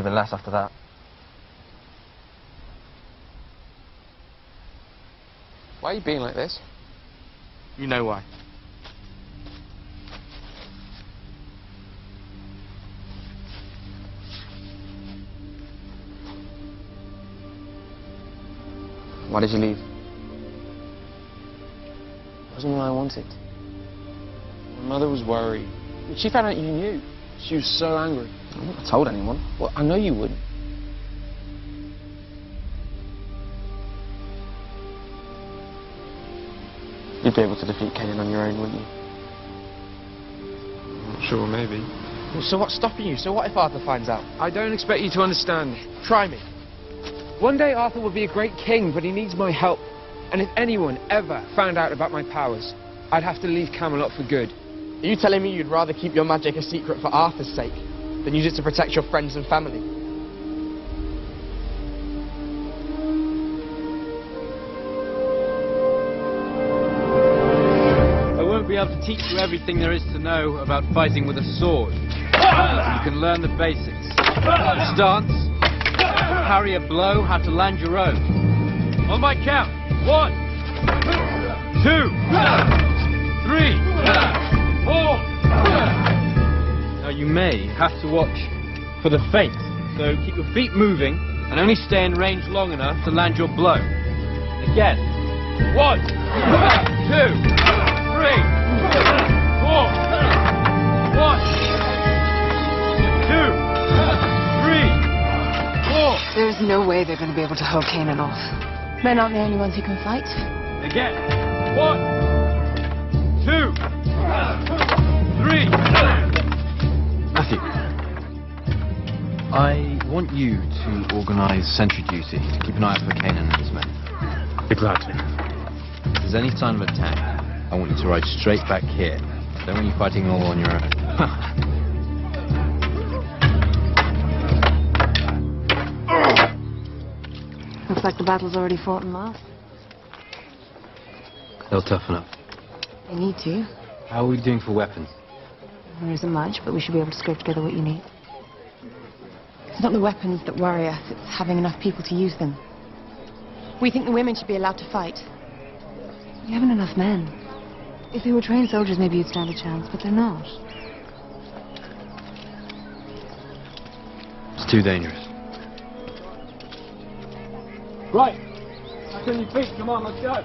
Even less after that. Why are you being like this? You know why. Why did you leave? It wasn't what I wanted. My mother was worried. When she found out you knew, she was so angry. I wouldn't have told anyone. Well, I know you wouldn't. You'd be able to defeat Kanan on your own, wouldn't you? I'm not sure, maybe. Well, so what's stopping you? So what if Arthur finds out? I don't expect you to understand. Try me. One day Arthur will be a great king, but he needs my help. And if anyone ever found out about my powers, I'd have to leave Camelot for good. Are you telling me you'd rather keep your magic a secret for Arthur's sake than use it to protect your friends and family? I won't be able to teach you everything there is to know about fighting with a sword. You can learn the basics. Stance, parry a blow, how to land your own. On my count. 1, 2, 3, 4. Now you may have to watch for the feint, so keep your feet moving and only stay in range long enough to land your blow. Again. 1, 2, 3, 4. 1, 2, 3, 4. There's no way they're going to be able to hold Kanan off. They're not the only ones who can fight. Again. 1, 2, 3. Matthew, I want you to organise sentry duty to keep an eye out for Kanan and his men. I'd be glad to. If there's any sign of attack, I want you to ride straight back here. I don't want you fighting all on your own. Looks like the battle's already fought and lost. They'll toughen up. They need to. How are we doing for weapons? There isn't much, but we should be able to scrape together what you need. It's not the weapons that worry us, it's having enough people to use them. We think the women should be allowed to fight. We haven't enough men. If they were trained soldiers, maybe you'd stand a chance, but they're not. It's too dangerous. Right. Back on your feet. Come on, let's go.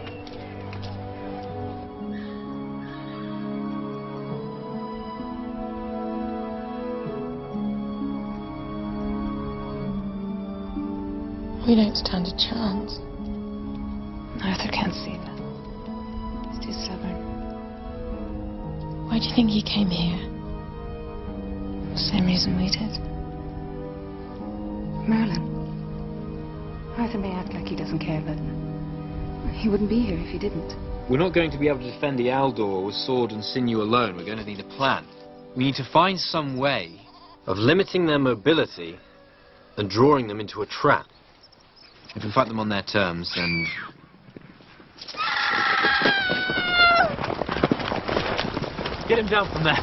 We don't stand a chance. Arthur can't see that. He's too stubborn. Why do you think he came here? Same reason we did. Merlin. Arthur may act like he doesn't care, but he wouldn't be here if he didn't. We're not going to be able to defend the Aldor with sword and sinew alone. We're going to need a plan. We need to find some way of limiting their mobility and drawing them into a trap. If we fight them on their terms, then... Get him down from there.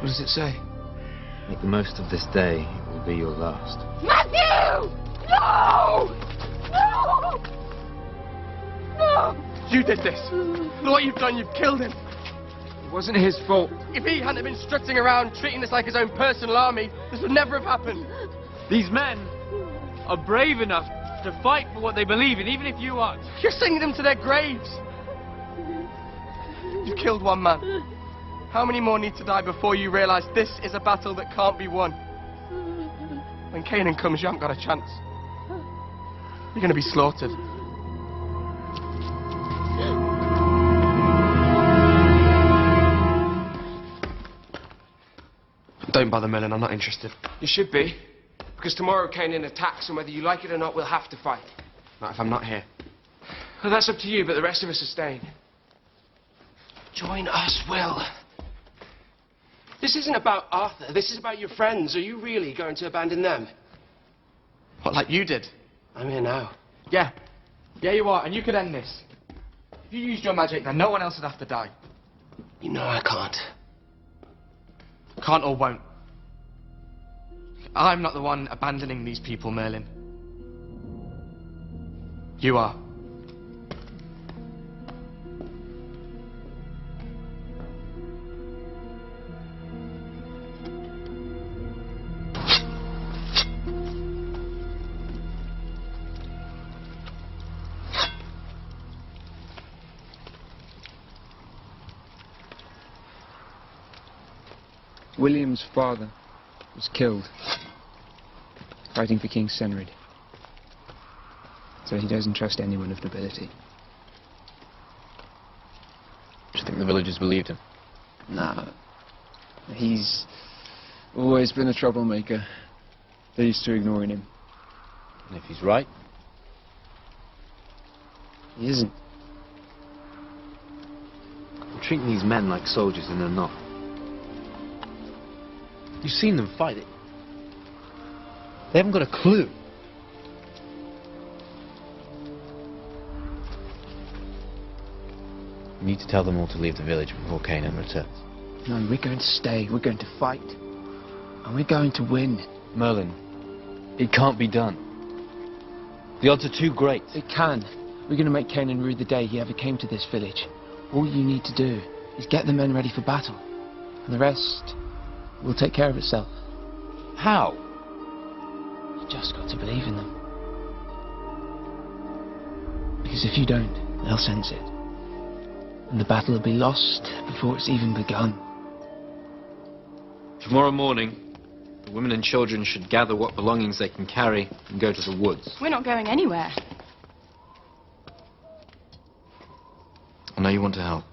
What does it say? Make the most of this day. It will be your last. Matthew! No! No! No! You did this. Look what you've done. You've killed him. It wasn't his fault. If he hadn't been strutting around treating this like his own personal army, this would never have happened. These men are brave enough to fight for what they believe in, even if you aren't. You're sending them to their graves. You've killed one man. How many more need to die before you realize this is a battle that can't be won? When Kanan comes, you haven't got a chance. You're going to be slaughtered. Don't bother, Merlin. I'm not interested. You should be. Because tomorrow Kanan attacks, and whether you like it or not, we'll have to fight. Not if I'm not here. Well, that's up to you, but the rest of us are staying. Join us, Will. This isn't about Arthur. This is about your friends. Are you really going to abandon them? What, like you did? I'm here now. Yeah. Yeah, you are, and you could end this. If you used your magic, then no one else would have to die. You know I can't. Can't or won't. I'm not the one abandoning these people, Merlin. You are. William's father was killed fighting for King Senrid. So he doesn't trust anyone of nobility. Do you think the villagers believed him? Nah. He's always been a troublemaker. They're used to ignoring him. And if he's right? He isn't. They're treating these men like soldiers and they're not. You've seen them fight it. They haven't got a clue. You need to tell them all to leave the village before Kanan returns. No, we're going to stay. We're going to fight. And we're going to win. Merlin, it can't be done. The odds are too great. It can. We're going to make Kanan rue the day he ever came to this village. All you need to do is get the men ready for battle. And the rest will take care of itself. How? You just got to believe in them. Because if you don't, they'll sense it. And the battle will be lost before it's even begun. Tomorrow morning, the women and children should gather what belongings they can carry and go to the woods. We're not going anywhere. I know you want to help.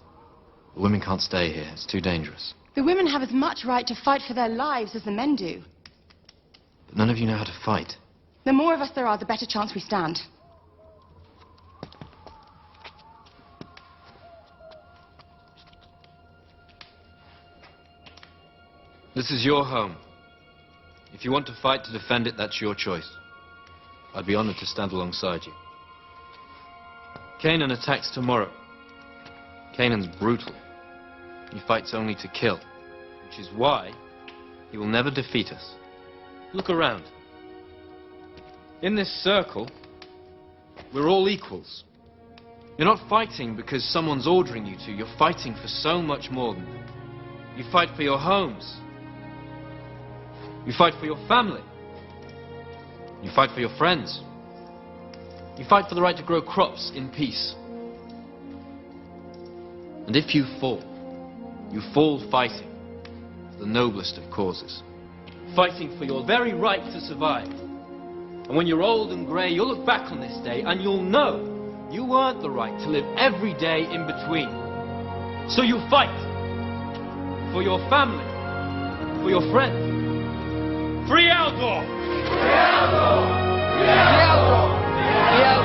The women can't stay here. It's too dangerous. The women have as much right to fight for their lives as the men do. But none of you know how to fight. The more of us there are, the better chance we stand. This is your home. If you want to fight to defend it, that's your choice. I'd be honored to stand alongside you. Kanan attacks tomorrow. Kanan's brutal. He fights only to kill, which is why he will never defeat us. Look around. In this circle, we're all equals. You're not fighting because someone's ordering you to. You're fighting for so much more than that. You fight for your homes. You fight for your family. You fight for your friends. You fight for the right to grow crops in peace. And if you fall fighting for the noblest of causes. Fighting for your very right to survive. And when you're old and grey, you'll look back on this day and you'll know you earned the right to live every day in between. So you fight for your family, for your friends. Free Aldor! Free Aldor! Free Aldor! Free Aldor!